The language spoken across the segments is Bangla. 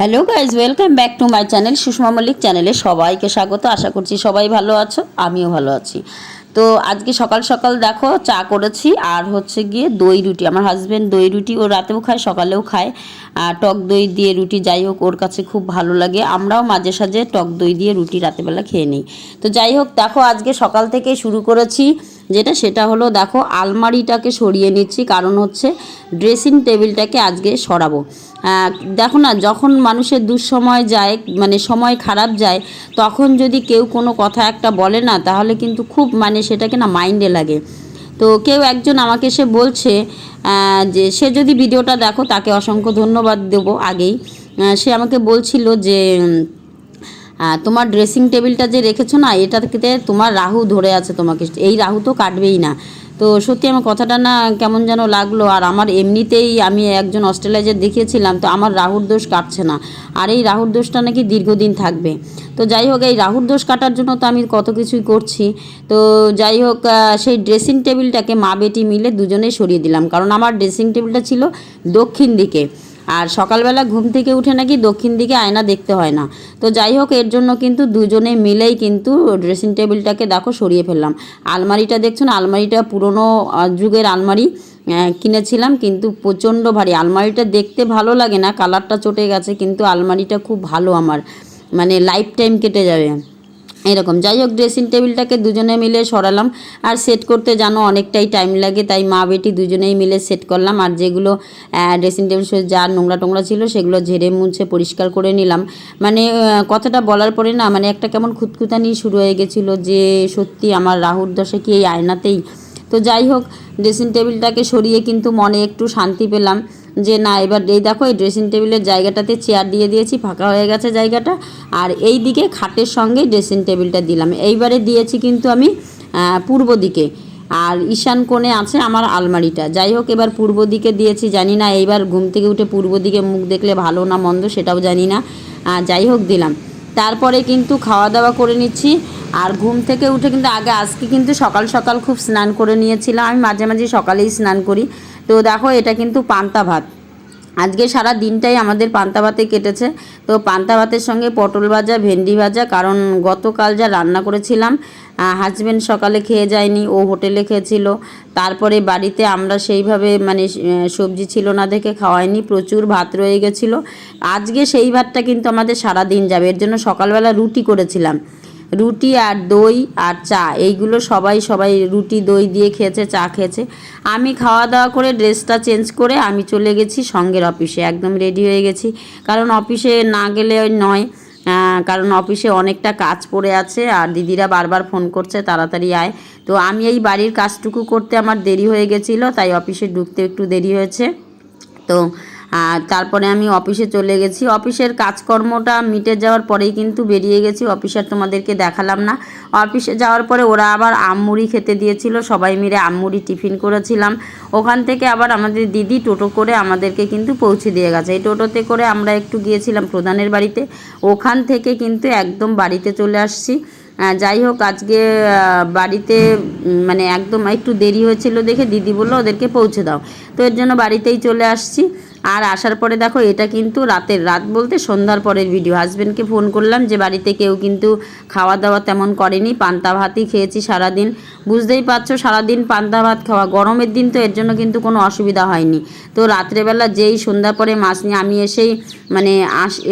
Hello guys, welcome back to my channel Sushma Mallick চ্যানেলে সবাইকে স্বাগত। আশা করছি সবাই ভালো আছো, আমিও ভালো আছি। তো আজকে সকাল সকাল দেখো চা করেছি আর হচ্ছে গিয়ে দই রুটি। আমার হাজব্যান্ড দই রুটি ও রাতেও খায় সকালেও খায়, আর টক দই দিয়ে রুটি, যাই হোক ওর কাছে খুব ভালো লাগে। আমরাও মাঝে সাঝে টক দই দিয়ে রুটি রাতেবেলা খেয়ে নিই। তো যাই হোক দেখো আজকে সকাল থেকে শুরু করেছি সেটা হলো দেখো আলমারিটাকে সরিয়ে নিচ্ছি, কারণ হচ্ছে ড্রেসিং টেবিলটাকে আজকে সরাবো। দেখো না, যখন মানুষের দুঃসময় যায়, মানে সময় খারাপ যায়, তখন যদি কেউ কোনো কথা একটা বলে না, তাহলে কিন্তু খুব সেটাকে না মাইন্ডে লাগে। তো কেউ একজন আমাকে এসে বলছে যে সে যদি ভিডিওটা দেখো তাকে অসংখ্য ধন্যবাদ দেবো আগেই। সে আমাকে বলছিল যে তোমার ড্রেসিং টেবিলটা যে রেখেছো না, এটাতে তোমার রাহু ধরে আছে, তোমাকে এই রাহু তো কাটবেই না। তো সত্যি আমার কথাটা না কেমন যেন লাগলো। আর আমার এমনিতেই আমি একজন অস্ট্রেলাইজার দেখিয়েছিলাম, তো আমার রাহুর দোষ কাটছে না, আর এই রাহুর দোষটা নাকি দীর্ঘদিন থাকবে। তো যাই হোক, এই রাহুর দোষ কাটার জন্য তো আমি কত কিছুই করছি। তো যাই হোক, সেই ড্রেসিং টেবিলটাকে মা বেটি মিলে দুজনেই সরিয়ে দিলাম, কারণ আমার ড্রেসিং টেবিলটা ছিল দক্ষিণ দিকে, আর সকালবেলা ঘুম থেকে উঠে নাকি দক্ষিণ দিকে আয়না দেখতে হয় না। তো যাই হোক, এর জন্য কিন্তু দুজনে মিলেই কিন্তু ড্রেসিং টেবিলটাকে দেখো সরিয়ে ফেললাম। আলমারিটা দেখছো না, আলমারিটা পুরনো যুগের আলমারি কিনেছিলাম, কিন্তু প্রচণ্ড ভারী। আলমারিটা দেখতে ভালো লাগে না, কালারটা চটে গেছে, কিন্তু আলমারিটা খুব ভালো, আমার লাইফ টাইম কেটে যাবে এরকম। যাই হোক, ড্রেসিং টেবিলটাকে দুজনে মিলে সরালাম, আর সেট করতে জানো অনেকটাই টাইম লাগে, তাই মা বেটি দুজনেই মিলে সেট করলাম। আর যেগুলো ড্রেসিং টেবিল যা নোংরা টোংরা ছিল সেগুলো ঝেড়ে মুছে পরিষ্কার করে নিলাম। কথাটা বলার পরে না একটা কেমন খুঁতখুঁতানি শুরু হয়ে গেছিলো যে সত্যি আমার রাহুর দশা কি এই আয়নাতেই। তো যাই হোক, ড্রেসিং টেবিলটাকে সরিয়ে কিন্তু মনে একটু শান্তি পেলাম যে না, এবার এই দেখো এই ড্রেসিং টেবিলের জায়গাটাতে চেয়ার দিয়ে দিয়েছি, ফাঁকা হয়ে গেছে জায়গাটা। আর এই দিকে খাটের সঙ্গে ড্রেসিং টেবিলটা দিলাম। এইবারে দিয়েছি কিন্তু আমি পূর্ব দিকে, আর ঈশান কোণে আছে আমার আলমারিটা। যাই হোক, এবার পূর্ব দিকে দিয়েছি। জানি না এইবার ঘুম থেকে উঠে পূর্ব দিকে মুখ দেখলে ভালো না মন্দ সেটাও জানি না, যাই হোক দিলাম। তারপরে কিন্তু খাওয়া দাওয়া করে নিচ্ছি। আর ঘুম থেকে উঠে কিন্তু আজকে কিন্তু সকাল সকাল খুব স্নান করে নিয়েছিলাম। আমি মাঝে মাঝে সকালেই স্নান করি। তো দেখো এটা কিন্তু পান্তা ভাত, আজকে সারা দিনটাই আমাদের পান্তা ভাতে কেটেছে। তো পান্তা ভাতের সঙ্গে পটল ভাজা, ভেন্ডি ভাজা, কারণ গতকাল যা রান্না করেছিলাম হাজব্যান্ড সকালে খেয়ে যায়নি, ও হোটেলে খেয়েছিল। তারপরে বাড়িতে আমরা সেইভাবে সবজি ছিল না দেখে খাওয়াইনি, প্রচুর ভাত রয়ে গেছিলো। আজকে সেই ভাতটা কিন্তু আমাদের সারা দিন যাবে, এর জন্য সকালবেলা রুটি করেছিলাম। রুটি আর দই আর চা, এইগুলো সবাই রুটি দই দিয়ে খেয়েছে, চা খেয়েছে। আমি খাওয়া দাওয়া করে ড্রেসটা চেঞ্জ করে আমি চলে গেছি সঙ্গের অফিসে, একদম রেডি হয়ে গেছি, কারণ অফিসে না গেলে নয়। কারণ অফিসে অনেকটা কাজ পড়ে আছে, আর দিদিরা বারবার ফোন করছে তাড়াতাড়ি আয়। তো আমি এই বাড়ির কাজটুকু করতে আমার দেরি হয়ে গেছিলো, তাই অফিসে ঢুকতে একটু দেরি হয়েছে। তো তারপরে আমি অফিসে চলে গেছি। অফিসের কাজকর্মটা মিটে যাওয়ার পরেই কিন্তু বেরিয়ে গেছি। অফিসে তোমাদেরকে দেখালাম না। অফিসে যাওয়ার পরে ওরা আবার আমমুড়ি খেতে দিয়েছিল, সবাই মিলে আমমুড়ি টিফিন করেছিলাম। ওখান থেকে আবার আমাদের দিদি টোটো করে আমাদেরকে কিন্তু পৌঁছে দিয়ে গেছে। এই টোটোতে করে আমরা একটু গিয়েছিলাম প্রধানের বাড়িতে, ওখান থেকে কিন্তু একদম বাড়িতে চলে আসছি। যাই হোক, আজকে বাড়িতে একদম একটু দেরি হয়েছিল দেখে দিদি বললো ওদেরকে পৌঁছে দাও, তো এর জন্য বাড়িতেই চলে আসছি। আর আসার পরে দেখো এটা কিন্তু রাত বলতে সন্ধ্যার পরের ভিডিও। হাজব্যান্ডকে ফোন করলাম যে বাড়িতে কেউ কিন্তু খাওয়া দাওয়া তেমন করেনি, পান্তা ভাতই খেয়েছি সারাদিন। বুঝতেই পারছো সারাদিন পান্তা ভাত খাওয়া, গরমের দিন, তো এর জন্য কিন্তু কোনো অসুবিধা হয়নি। তো রাত্রেবেলা যেই সন্ধ্যার পরে মাছ নিয়ে আমি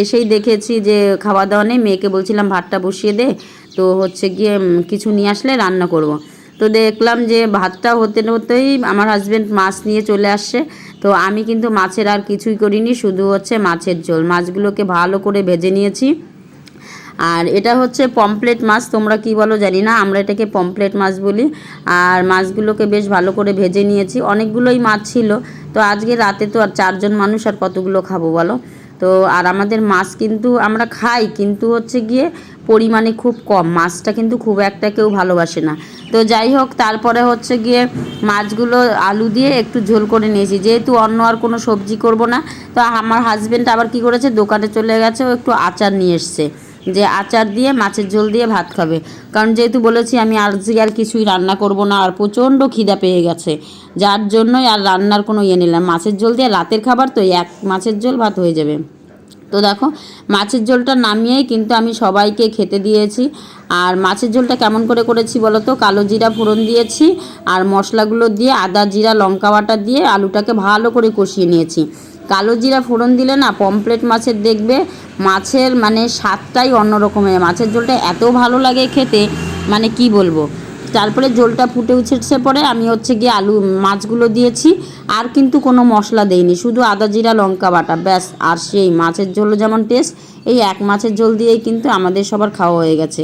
এসেই দেখেছি যে খাওয়া দাওয়া নেই, মেয়েকে বলছিলাম ভাতটা বসিয়ে দে, তো গিয়ে কিছু নিয়ে আসলে রান্না করব। তো দেখলাম যে ভাতটা হতে হতেই আমার হাজব্যান্ড মাছ নিয়ে চলে আসছে। তো আমি কিন্তু মাছের আর কিছুই করিনি, শুধু মাছের ঝোল। মাছগুলোকে ভালো করে ভেজে নিয়েছি। আর এটা পমফ্লেট মাছ, তোমরা কি বলো জানি না, আমরা এটাকে পমফ্লেট মাছ বলি। আর মাছগুলোকে বেশ ভালো করে ভেজে নিয়েছি। অনেকগুলোই মাছ ছিল, তো আজকে রাতে তো আর 4 জন মানুষ, আর কতগুলো খাবো বলো। তো আর আমাদের মাছ কিন্তু আমরা খাই, কিন্তু গিয়ে পরিমাণে খুব কম, মাছটা কিন্তু খুব একটা কেউ ভালোবাসে না। তো যাই হোক, তারপরে গিয়ে মাছগুলো আলু দিয়ে একটু ঝোল করে নিয়েছি, যেহেতু অন্য আর কোনো সবজি করব না। তো আমার হাজব্যান্ড আবার কি করেছে, দোকানে চলে গেছে, ও একটু আচার নিয়ে এসছে, যে আচার দিয়ে মাছের ঝোল দিয়ে ভাত খাবে। কারণ যেহেতু বলেছি আমি আজকে আর কিছুই রান্না করব না, আর প্রচণ্ড খিদা পেয়ে গেছে, যার জন্যই আর রান্নার কোনো নিলাম। মাছের ঝোল দিয়ে রাতের খাবার তো, এক মাছের ঝোল ভাত হয়ে যাবে। তো দেখো মাছের ঝোলটা নামিয়েই কিন্তু আমি সবাইকে খেতে দিয়েছি। আর মাছের ঝোলটা কেমন করে করেছি বলো তো, কালো জিরা ফোড়ন দিয়েছি আর মশলাগুলো দিয়ে আদা জিরা লঙ্কা বাটা দিয়ে আলুটাকে ভালো করে কষিয়ে নিয়েছি। কালো জিরা ফোড়ন দিলে না পমফ্রেট মাছের দেখবে মাছের মানে স্বাদটাই অন্যরকমের, মাছের ঝোলটা এত ভালো লাগে খেতে মানে কি বলবো। তারপরে ঝোলটা ফুটে উঠেছে পরে আমি হচ্ছে গিয়ে আলু মাছগুলো দিয়েছি, আর কিন্তু কোনো মশলা দেইনি, শুধু আদা জিরা লঙ্কা বাটা ব্যাস। আর সেই মাছের ঝোল যেমন টেস্ট, এই এক মাছের ঝোল দিয়েই কিন্তু আমাদের সবার খাওয়া হয়ে গেছে।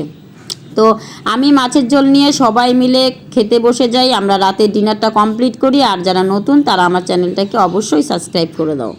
তো আমি মাছের ঝোল নিয়ে সবাই মিলে খেতে বসে যাই, আমরা রাতের ডিনারটা কমপ্লিট করি। আর যারা নতুন তারা আমার চ্যানেলটাকে অবশ্যই সাবস্ক্রাইব করে দাও।